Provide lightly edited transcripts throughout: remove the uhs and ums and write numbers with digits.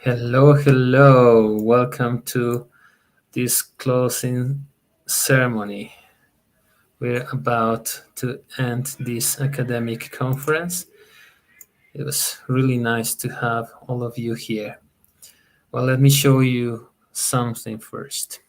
Hello, hello. Welcome to this closing ceremony. We're about to end this academic conference. It was really nice to have all of you here. Well, let me show you something first.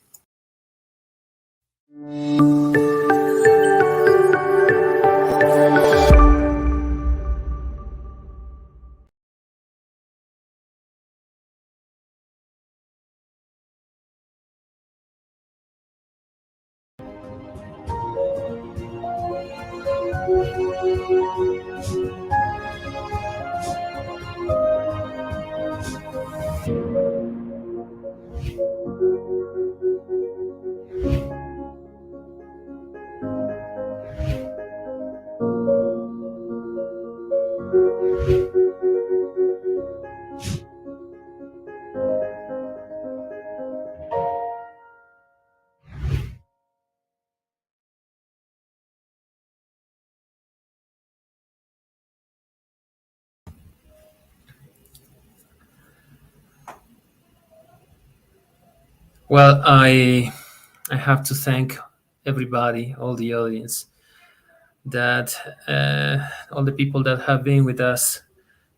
Well, I have to thank everybody, all the audience, that all the people that have been with us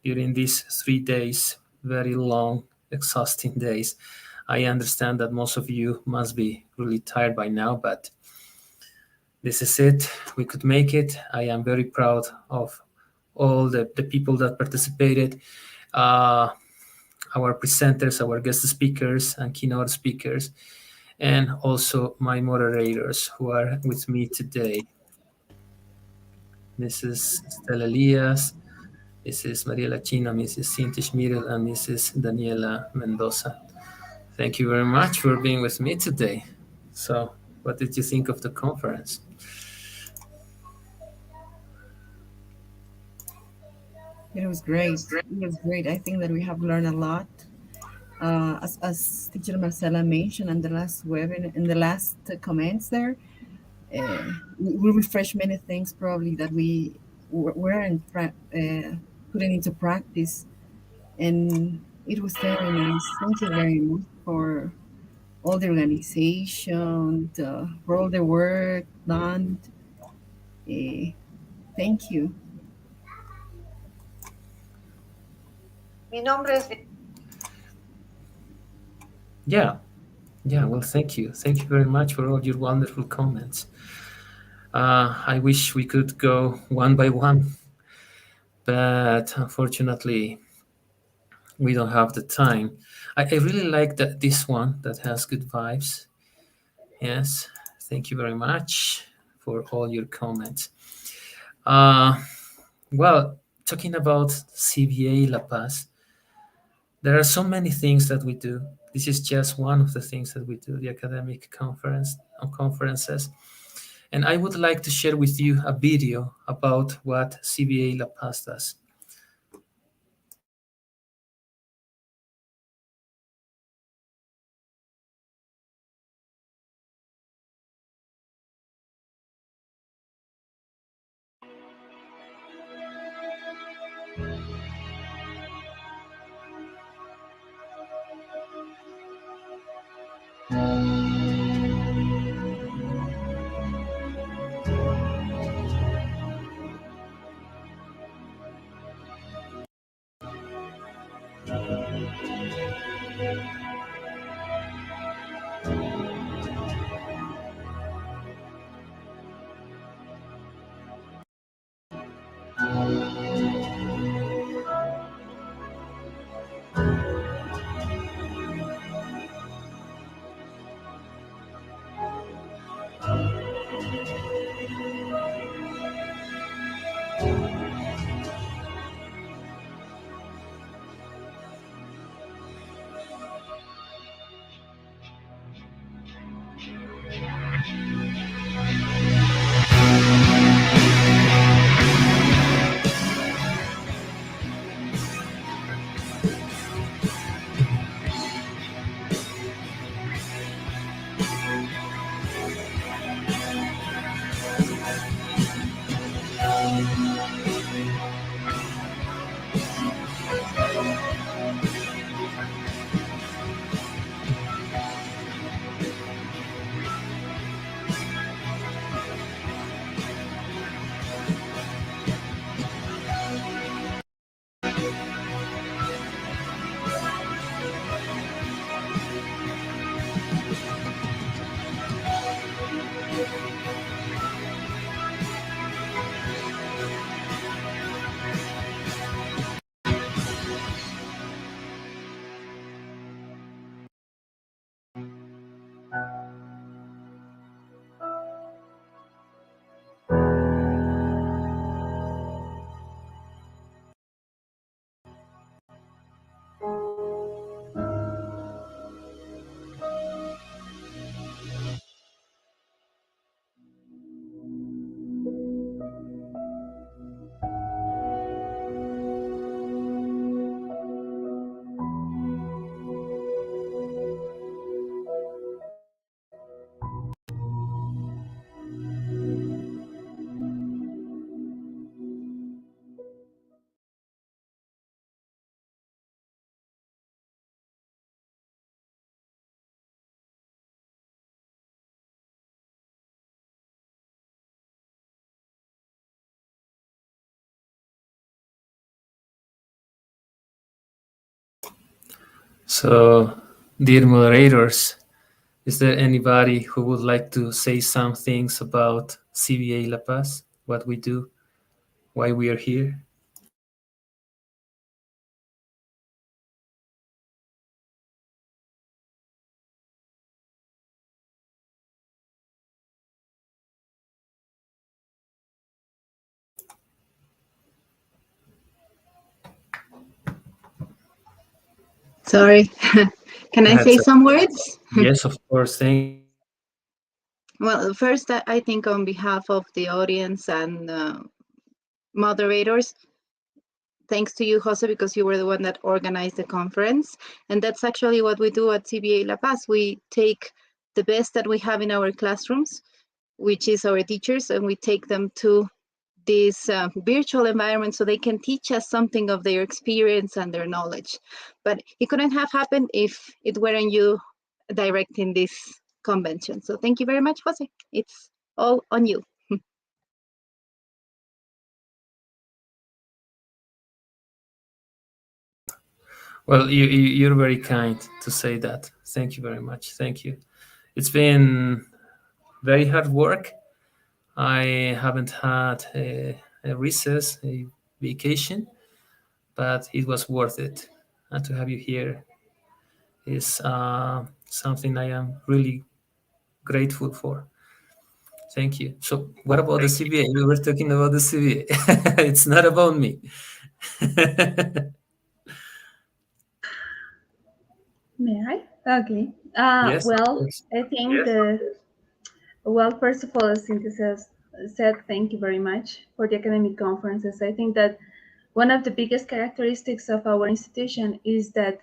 during these 3 days, very long, exhausting days. I understand that most of you must be really tired by now, but this is it. We could make it. I am very proud of all the people that participated, our presenters, our guest speakers, and keynote speakers, and also my moderators who are with me today. Mrs. Stella Elias, Mrs. Mariela China, Mrs. Cynthia Schmidl, and Mrs. Daniela Mendoza. Thank you very much for being with me today. So, what did you think of the conference? It was great. It was great. I think that we have learned a lot. As teacher Marcela mentioned in the last webinar, in the last comments there, we refresh many things probably that we weren't putting into practice, and it was very nice. Thank you very much for all the organization, for all the work done. Uh, Thank you. Mi nombre es Yeah, yeah. Well, thank you. Thank you very much for all your wonderful comments. I wish we could go one by one, but unfortunately, we don't have the time. I really like that this one that has good vibes. Yes, thank you very much for all your comments. Uh, well, talking about CBA La Paz, there are so many things that we do. This is just one of the things that we do, the academic conferences. And I would like to share with you a video about what CBA La Paz does. So, dear moderators, is there anybody who would like to say some things about CBA La Paz, what we do, why we are here? Sorry. Can I say That's some words? yes, of course. Thank Well, first, I think on behalf of the audience and moderators, thanks to you, Jose, because you were the one that organized the conference. And that's actually what we do at CBA La Paz. We take the best that we have in our classrooms, which is our teachers, and we take them to this virtual environment so they can teach us something of their experience and their knowledge. But it couldn't have happened if it weren't you directing this convention. So thank you very much, Jose. It's all on you. Well, you're very kind to say that. Thank you very much. Thank you. It's been very hard work. I haven't had a recess, a vacation, but it was worth it. And to have you here is something I am really grateful for. Thank you. So, what about the CBA? We were talking about the CBA. It's not about me. May I? Okay. Yes, of Well, course. I think well, first of all, as Cynthia said, thank you very much for the academic conferences. I think that one of the biggest characteristics of our institution is that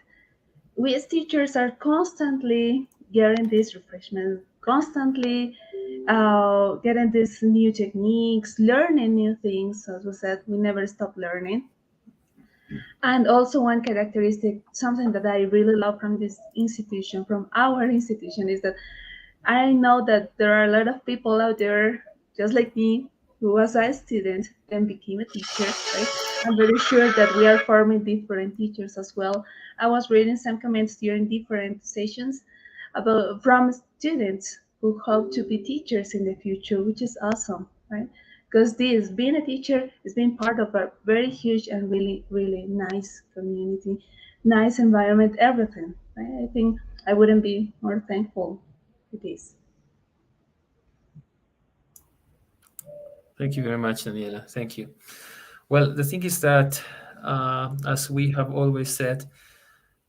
we as teachers are constantly getting this refreshment, constantly getting these new techniques, learning new things. As we said, we never stop learning. And also one characteristic, something that I really love from this institution, from our institution, is that I know that there are a lot of people out there, just like me, who was a student and became a teacher, right? I'm very sure that we are forming different teachers as well. I was reading some comments during different sessions about from students who hope to be teachers in the future, which is awesome, right? Because this being a teacher is being part of a very huge and really, really nice community, nice environment, everything. Right? I think I wouldn't be more thankful for this. Thank you very much, Daniela. Thank you. Well, the thing is that, as we have always said,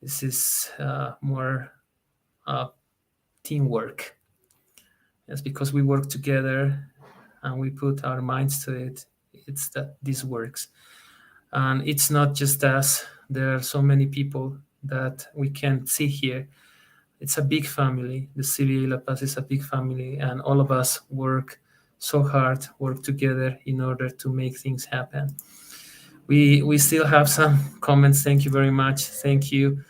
this is more teamwork. It's because we work together and we put our minds to it. It's that this works. And it's not just us. There are so many people that we can see here. It's a big family. The CBA La Paz is a big family, and all of us work so hard, work together in order to make things happen. We still have some comments. Thank you very much. Thank you.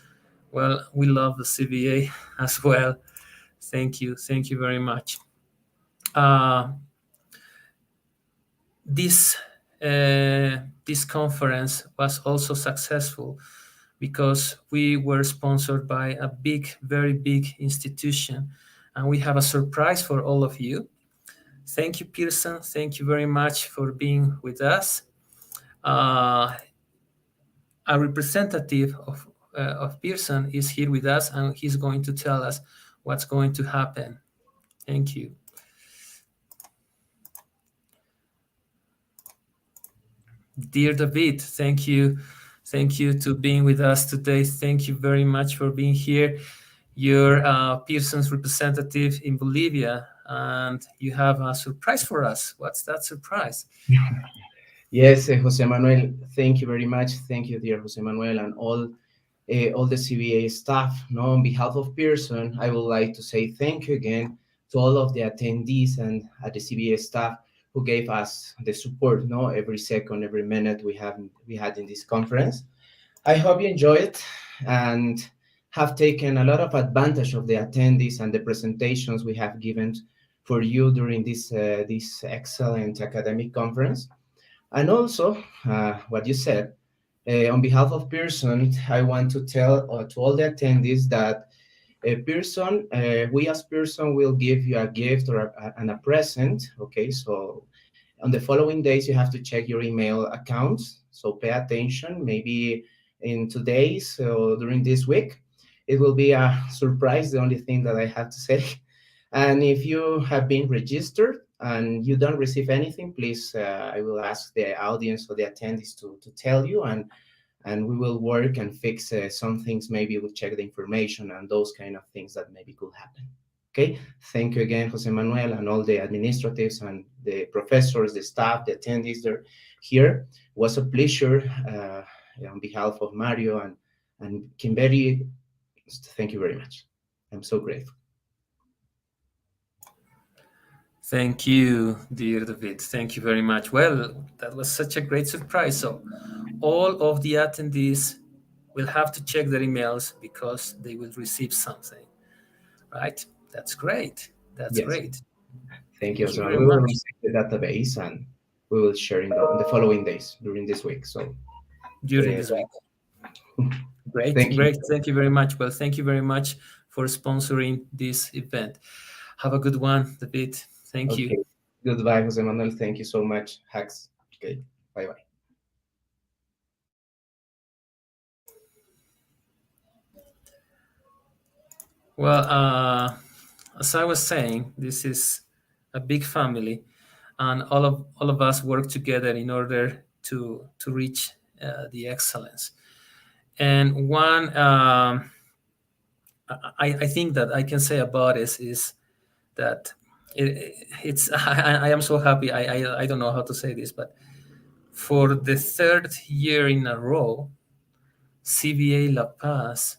Well, we love the CBA as well. Thank you. Thank you very much. This this conference was also successful because we were sponsored by a big, very big institution, and we have a surprise for all of you. Thank you, Pearson. Thank you very much for being with us. A representative of Pearson is here with us, and he's going to tell us what's going to happen. Thank you. Dear David, thank you. Thank you to being with us today. Thank you very much for being here. You're Pearson's representative in Bolivia, and you have a surprise for us. What's that surprise? Yes, Jose Manuel, thank you very much. Thank you, dear Jose Manuel, and all the CBA staff. No, on behalf of Pearson, I would like to say thank you again to all of the attendees and the CBA staff who gave us the support. No, every second, every minute we had in this conference. I hope you enjoy it and have taken a lot of advantage of the attendees and the presentations we have given for you during this excellent academic conference. And also, what you said, On behalf of Pearson, I want to tell to all the attendees that Pearson, we as Pearson will give you a gift or a present. Okay, so on the following days, you have to check your email accounts. So pay attention. Maybe in 2 days or during this week, it will be a surprise. The only thing that I have to say. And if you have been registered and you don't receive anything, please, I will ask the audience or the attendees to tell you, and we will work and fix some things. Maybe we'll check the information and those kind of things that maybe could happen. Okay, thank you again, Jose Manuel, and all the administratives and the professors, the staff, the attendees that are here. It was a pleasure on behalf of Mario and Kimberi. Thank you very much. I'm so grateful. Thank you, dear David. Thank you very much. Well, that was such a great surprise. So all of the attendees will have to check their emails because they will receive something, right? That's great. That's Yes. Great. Thank you. Thank you So very we will much. receive the database and we will share in the following days during this week. So During this week. Great, thank you. great. Thank you very much. Well, thank you very much for sponsoring this event. Have a good one, David. Thank Okay. you. Goodbye, Jose Manuel. Thank you so much. Hacks. Okay. Bye-bye. Well, as I was saying, this is a big family, and all of us work together in order to reach the excellence. And one I think that I can say about this is that it's I am so happy. I don't know how to say this, but for the third year in a row, CBA La Paz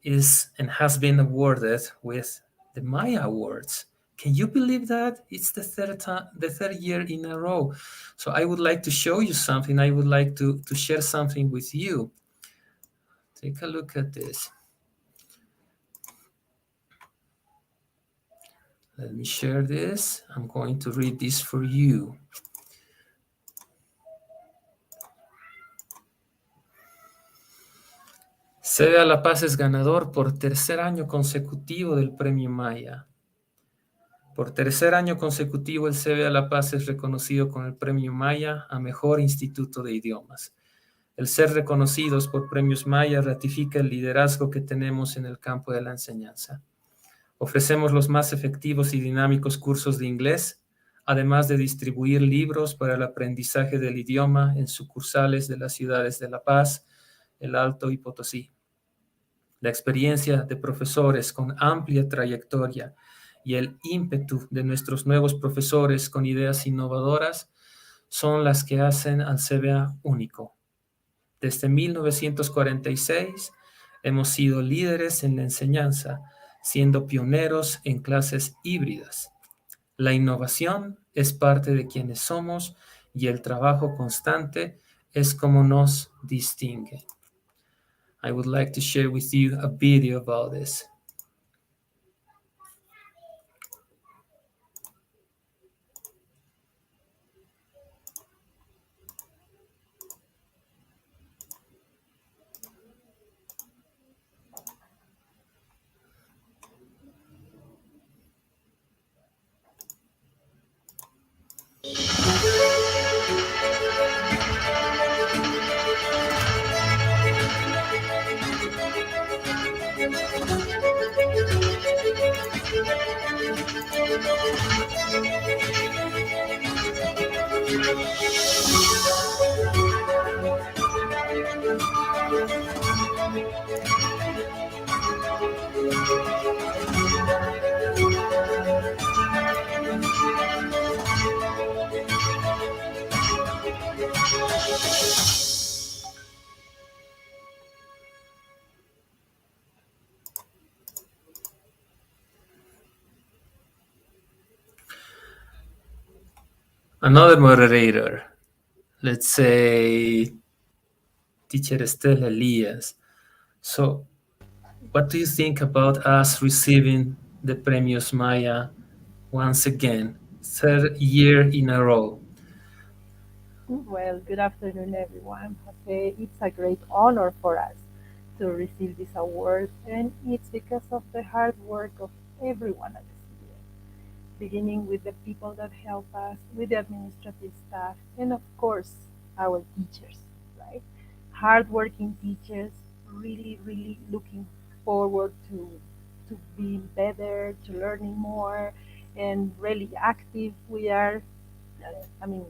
is and has been awarded with the Maya Awards. Can you believe that? It's the third year in a row. So I would like to show you something. I would like to share something with you. Take a look at this. Let me share this. I'm going to read this for you. CBA La Paz es ganador por tercer año consecutivo del Premio Maya. Por tercer año consecutivo, el CBA La Paz es reconocido con el Premio Maya a Mejor Instituto de Idiomas. El ser reconocidos por Premios Maya ratifica el liderazgo que tenemos en el campo de la enseñanza. Ofrecemos los más efectivos y dinámicos cursos de inglés, además de distribuir libros para el aprendizaje del idioma en sucursales de las ciudades de La Paz, El Alto y Potosí. La experiencia de profesores con amplia trayectoria y el ímpetu de nuestros nuevos profesores con ideas innovadoras son las que hacen al CBA único. Desde 1946 hemos sido líderes en la enseñanza, siendo pioneros en clases híbridas. La innovación es parte de quienes somos y el trabajo constante es como nos distingue. I would like to share with you a video about this. Another moderator, let's say Teacher Estela Elias. So what do you think about us receiving the Premios Maya once again, third year in a row? Well, good afternoon, everyone. Jose, it's a great honor for us to receive this award, and it's because of the hard work of everyone at the CBA, beginning with the people that help us, with the administrative staff, and of course, our teachers, right? Hardworking teachers, really, really looking forward to being better, to learning more, and really active. We are I mean,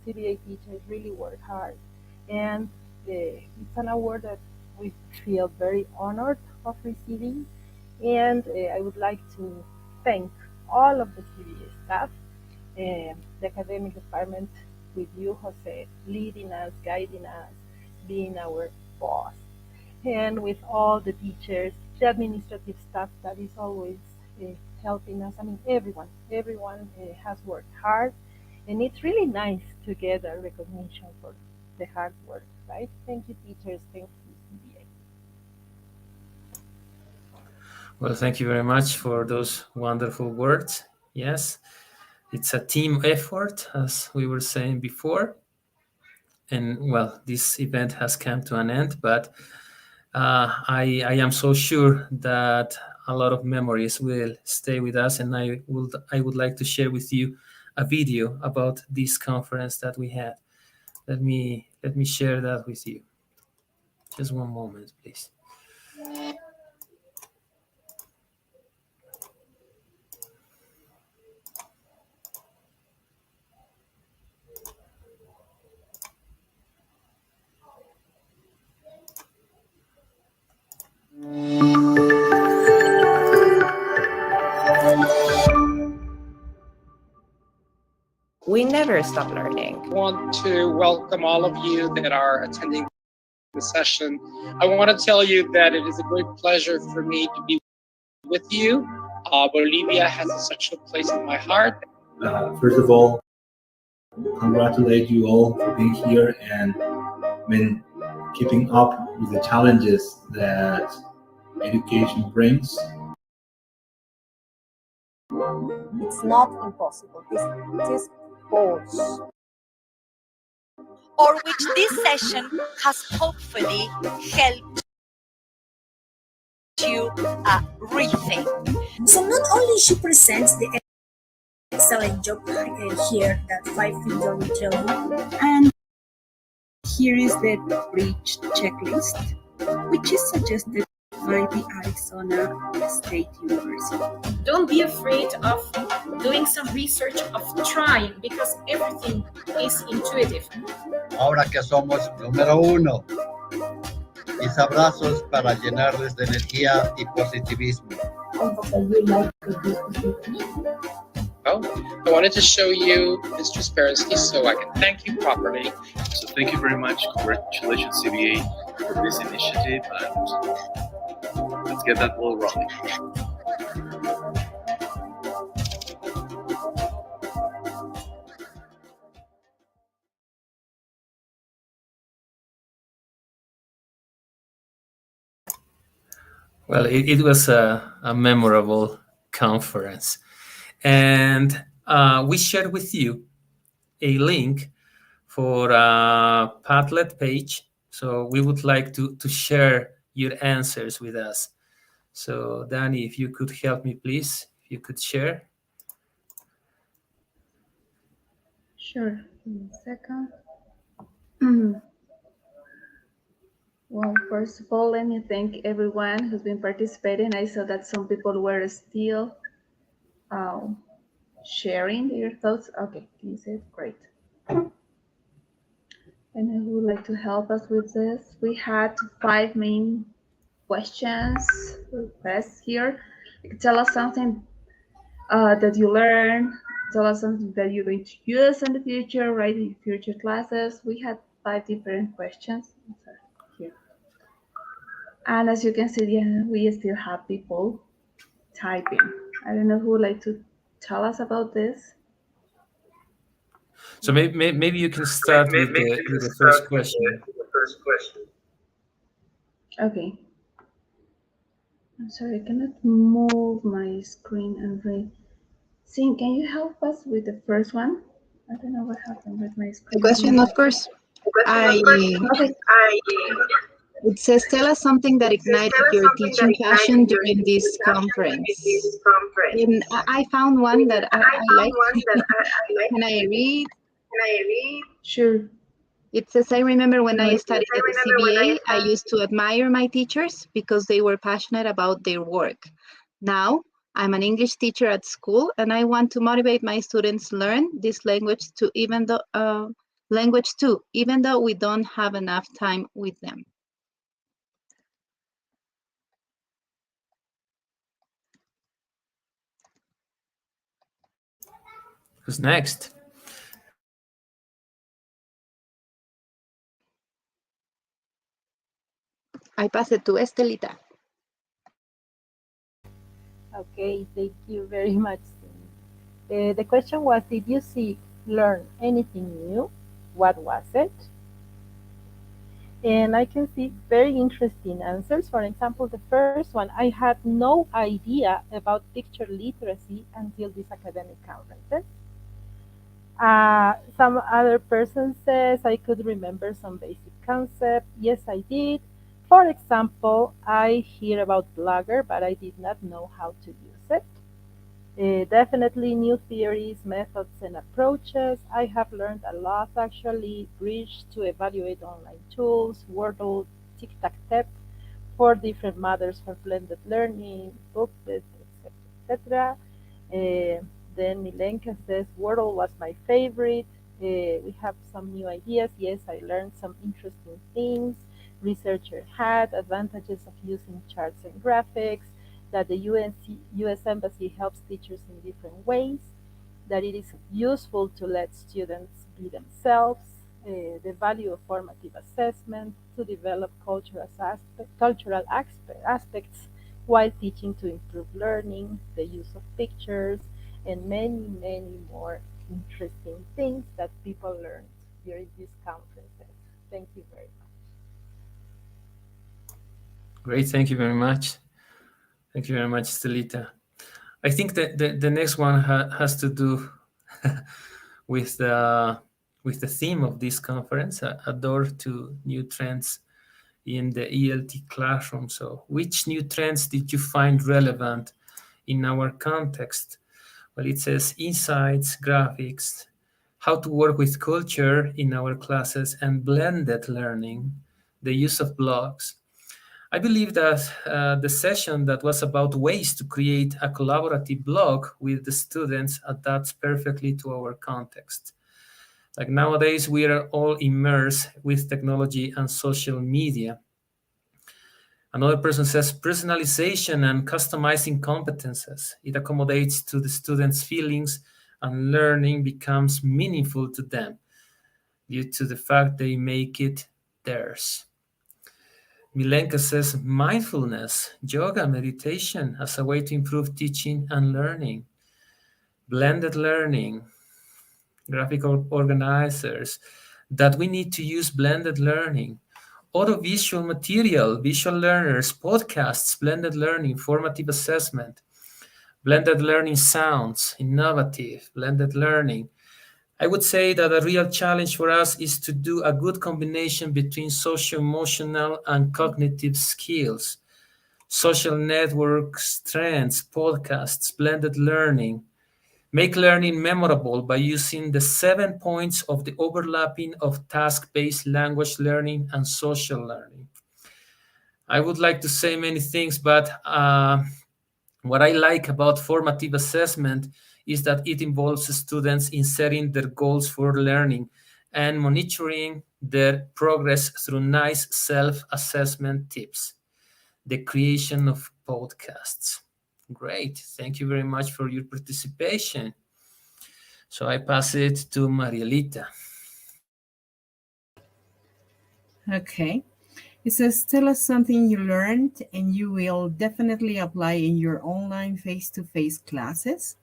CBA teachers really work hard, and it's an award that we feel very honored of receiving. And I would like to thank all of the CBA staff, the academic department with you, Jose, leading us, guiding us, being our boss, and with all the teachers, the administrative staff that is always uh, helping us. I mean, everyone has worked hard, and it's really nice to get a recognition for the hard work, right? Thank you, teachers. Thank you, CBA. Well, thank you very much for those wonderful words. Yes, it's a team effort, as we were saying before. And well, this event has come to an end, but I am so sure that a lot of memories will stay with us, and I would like to share with you a video about this conference that we had. Let me share that with you. Just one moment, please. We never stop learning. I want to welcome all of you that are attending the session. I want to tell you that it is a great pleasure for me to be with you. Bolivia has a special place in my heart. First of all, congratulate you all for being here and keeping up with the challenges that education brings. It's not impossible. It is false. Or which this session has hopefully helped you rethink. So not only she presents the excellent job here that 5 Finger will tell you, and here is the bridge checklist, which is suggested by the Arizona State University. Don't be afraid of doing some research, of trying, because everything is intuitive. Ahora que somos número uno, mis abrazos para llenarles de energía y positivismo. Well, I wanted to show you this transparency so I can thank you properly. So thank you very much. Congratulations, CBA, for this initiative, and let's get that ball rolling. Well, it was a memorable conference. And we shared with you a link for a Padlet page. So we would like to share your answers with us. So Danny, if you could help me, please, if you could share. Sure, give me a second. Well, first of all, let me thank everyone who's been participating. I saw that some people were still sharing their thoughts. Okay, can you see it? Great. And who would like to help us with this? We had 5 main questions, requests here. Tell us something that you learned. Tell us something that you're going to use in the future, right? In future classes. We had 5 different questions here. And as you can see, yeah, we still have people typing. I don't know who would like to tell us about this. So maybe you can start with the first question. Okay. I'm sorry, I cannot move my screen and read. Sing, can you help us with the first one? I don't know what happened with my The screen. question, of course, Okay. it says, tell us something that ignited your teaching passion during this conference. And I found one that I like. Can I read? Sure. It says, I remember when I studied at the CBA, I used to admire my teachers because they were passionate about their work. Now, I'm an English teacher at school, and I want to motivate my students learn this language too, even though we don't have enough time with them. Who's next? I pass it to Estelita. Okay, thank you very much. The question was, did you learn anything new? What was it? And I can see very interesting answers. For example, the first one, I had no idea about picture literacy until this academic conference. Some other person says I could remember some basic concept. Yes, I did. For example, I hear about Blogger, but I did not know how to use it. Definitely new theories, methods, and approaches. I have learned a lot actually. Bridge to evaluate online tools, Wordle, Tic-Tac-Tep for different matters for blended learning, Booklet, etc. Then Milenka says Wordle was my favorite. We have some new ideas. Yes, I learned some interesting things. Researcher had advantages of using charts and graphics, that the US Embassy helps teachers in different ways, that it is useful to let students be themselves, the value of formative assessment, to develop cultural aspects while teaching to improve learning, the use of pictures, and many, many more interesting things that people learned during these conferences. Thank you very much. Great, thank you very much. Thank you very much, Stelita. I think that the next one has to do with the theme of this conference, a door to new trends in the ELT classroom. So which new trends did you find relevant in our context? Well, it says insights, graphics, how to work with culture in our classes, and blended learning, the use of blogs. I believe that the session that was about ways to create a collaborative blog with the students adapts perfectly to our context. Like nowadays, we are all immersed with technology and social media. Another person says personalization and customizing competences. It accommodates to the students' feelings and learning becomes meaningful to them due to the fact they make it theirs. Milenka says mindfulness, yoga, meditation as a way to improve teaching and learning. Blended learning, graphical organizers, that we need to use blended learning. Audiovisual material, visual learners, podcasts, blended learning, formative assessment, blended learning sounds, innovative, blended learning. I would say that a real challenge for us is to do a good combination between social-emotional and cognitive skills, social networks, trends, podcasts, blended learning. Make learning memorable by using the 7 points of the overlapping of task-based language learning and social learning. I would like to say many things, but what I like about formative assessment is that it involves students in setting their goals for learning and monitoring their progress through nice self-assessment tips. The creation of podcasts. Great. Thank you very much for your participation. So I pass it to Marielita. Okay. It says, tell us something you learned and you will definitely apply in your online face-to-face classes.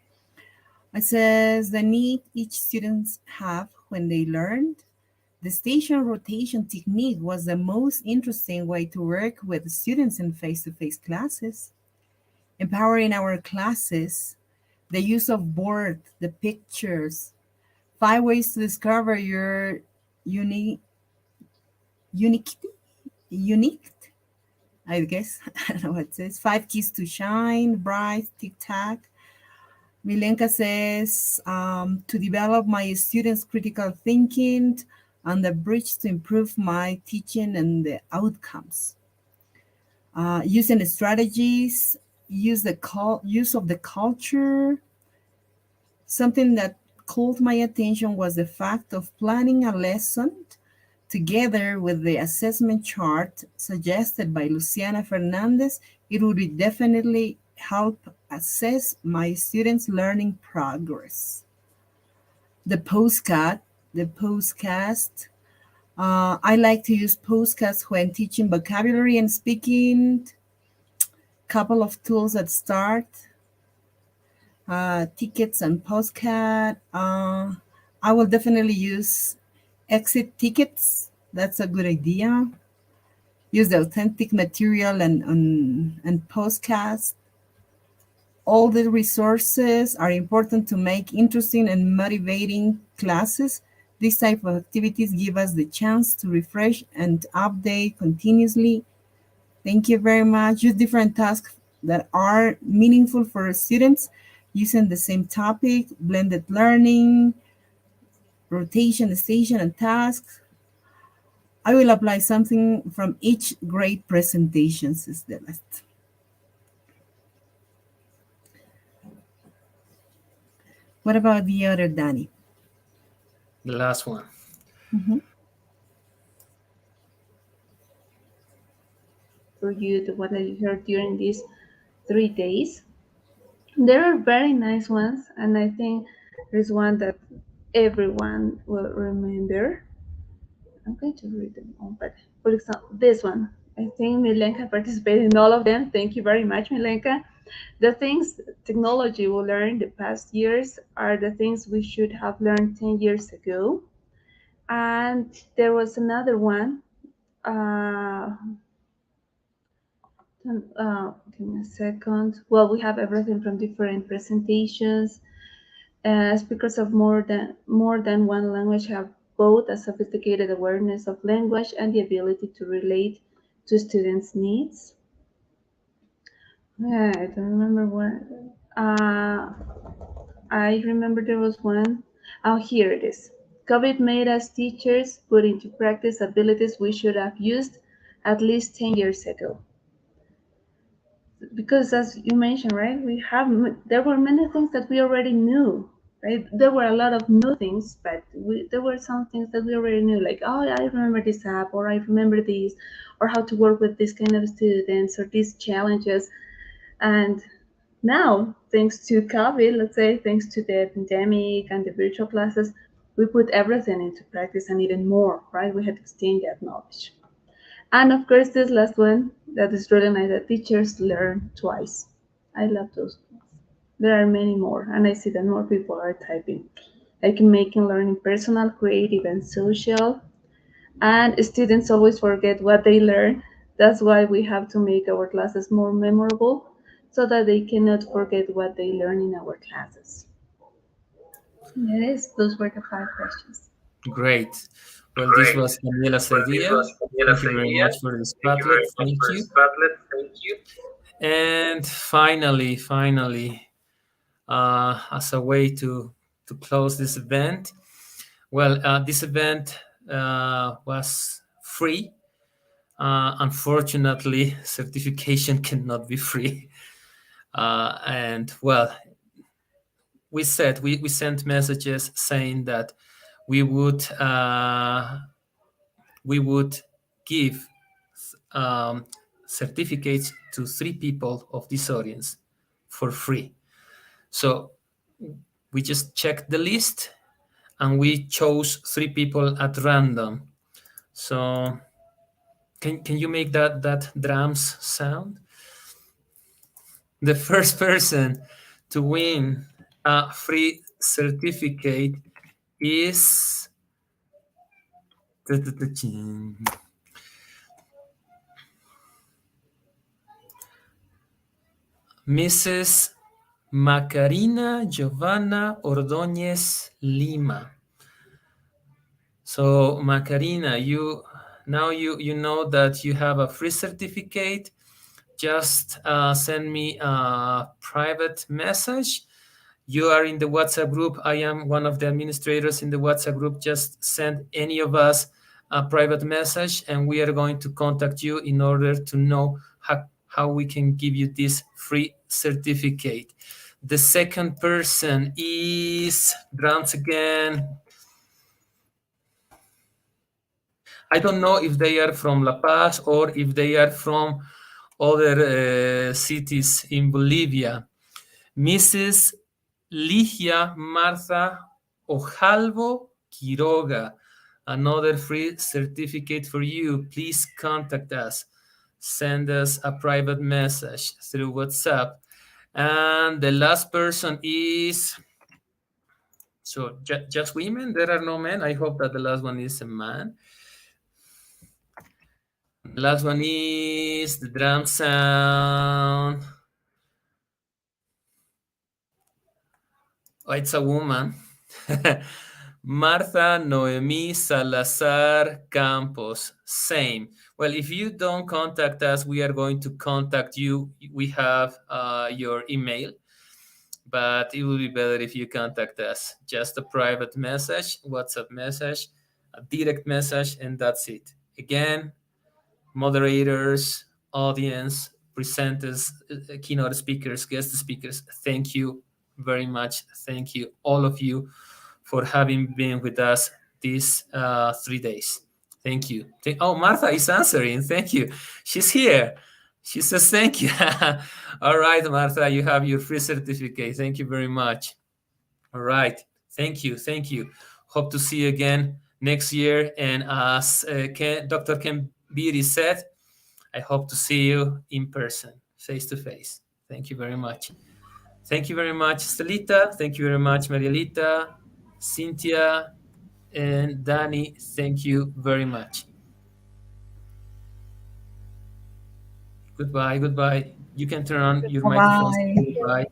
It says, the need each student have when they learned. The station rotation technique was the most interesting way to work with students in face-to-face classes. Empowering our classes, the use of board, the pictures, 5 ways to discover your unique, unique, I guess. I don't know what it says. 5 keys to shine, bright, tic-tac. Milenka says, to develop my students' critical thinking and the bridge to improve my teaching and the outcomes. Using strategies, use of the culture. Something that caught my attention was the fact of planning a lesson together with the assessment chart suggested by Luciana Fernandez. It would definitely help assess my students' learning progress. The postcast. I like to use podcasts when teaching vocabulary and speaking. Couple of tools at start. Tickets and postcard. I will definitely use exit tickets. That's a good idea. Use the authentic material and postcasts. All the resources are important to make interesting and motivating classes. These type of activities give us the chance to refresh and update continuously. Thank you very much. Use different tasks that are meaningful for students using the same topic, blended learning, rotation, station, and tasks. I will apply something from each grade presentations is the last. What about the other, Danny? The last one. For you, the what that you heard during these 3 days. There are very nice ones, and I think there's one that everyone will remember. I'm going to read them all, but for example, this one. I think Milenka participated in all of them. Thank you very much, Milenka. The things technology will learn the past years are the things we should have learned 10 years ago. And there was another one. Give me a second. Well, we have everything from different presentations. Speakers of more than one language have both a sophisticated awareness of language and the ability to relate to students' needs. I don't remember what. I remember there was one. Oh, here it is. COVID made us teachers put into practice abilities we should have used at least 10 years ago. Because as you mentioned, right, there were many things that we already knew, right? There were a lot of new things, but there were some things that we already knew, like, oh, I remember this app, or I remember this, or how to work with this kind of students, or these challenges. And now, thanks to COVID, let's say, thanks to the pandemic and the virtual classes, we put everything into practice and even more, right? We had to exchange that knowledge. And of course, this last one, that is really nice, that teachers learn twice. I love those. There are many more, and I see that more people are typing, like making learning personal, creative, and social. And students always forget what they learn. That's why we have to make our classes more memorable, so that they cannot forget what they learn in our classes. Yes, those were the 5 questions. Great. Well, this was Daniela's idea. Thank you very much for this Padlet. Thank you. And finally, as a way to close this event, well, this event was free. Unfortunately, certification cannot be free. And well, we sent messages saying that we would give certificates to 3 people of this audience for free. So we just checked the list and we chose 3 people at random. So can you make that drums sound? The first person to win a free certificate is Mrs. Macarena Giovanna Ordóñez Lima. So Macarena, you know that you have a free certificate. Just send me a private message. You are in the WhatsApp group. I am one of the administrators in the WhatsApp group. Just send any of us a private message, and we are going to contact you in order to know how we can give you this free certificate. The second person is drums again. I don't know if they are from La Paz or if they are from other cities in Bolivia. Mrs. Ligia Martha Ojalvo Quiroga, another free certificate for you. Please contact us. Send us a private message through WhatsApp. And the last person is, so just women? There are no men? I hope that the last one is a man. The last one is the drum sound. Oh, it's a woman. Martha Noemi Salazar Campos. Same. Well, if you don't contact us, we are going to contact you. We have your email, but it would be better if you contact us. Just a private message, WhatsApp message, a direct message, and that's it. Again, moderators, audience, presenters, keynote speakers, guest speakers, thank you very much. Thank you, all of you, for having been with us these 3 days. Thank you. Oh, Martha is answering. Thank you. She's here. She says thank you. All right, Martha, you have your free certificate. Thank you very much. All right. Thank you. Thank you. Hope to see you again next year. And as Dr. Ken Beatty said, I hope to see you in person, face to face. Thank you very much. Thank you very much, Estelita. Thank you very much, Marielita, Cynthia, and Danny. Thank you very much. Goodbye, goodbye. You can turn on your microphones. Goodbye.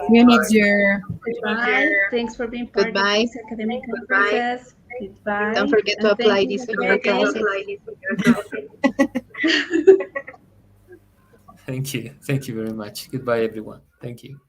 See you next year. Goodbye. Thanks for being part of this academic conferences. Goodbye. Don't forget to apply this in your classes. Thank you. Thank you very much. Goodbye, everyone. Thank you.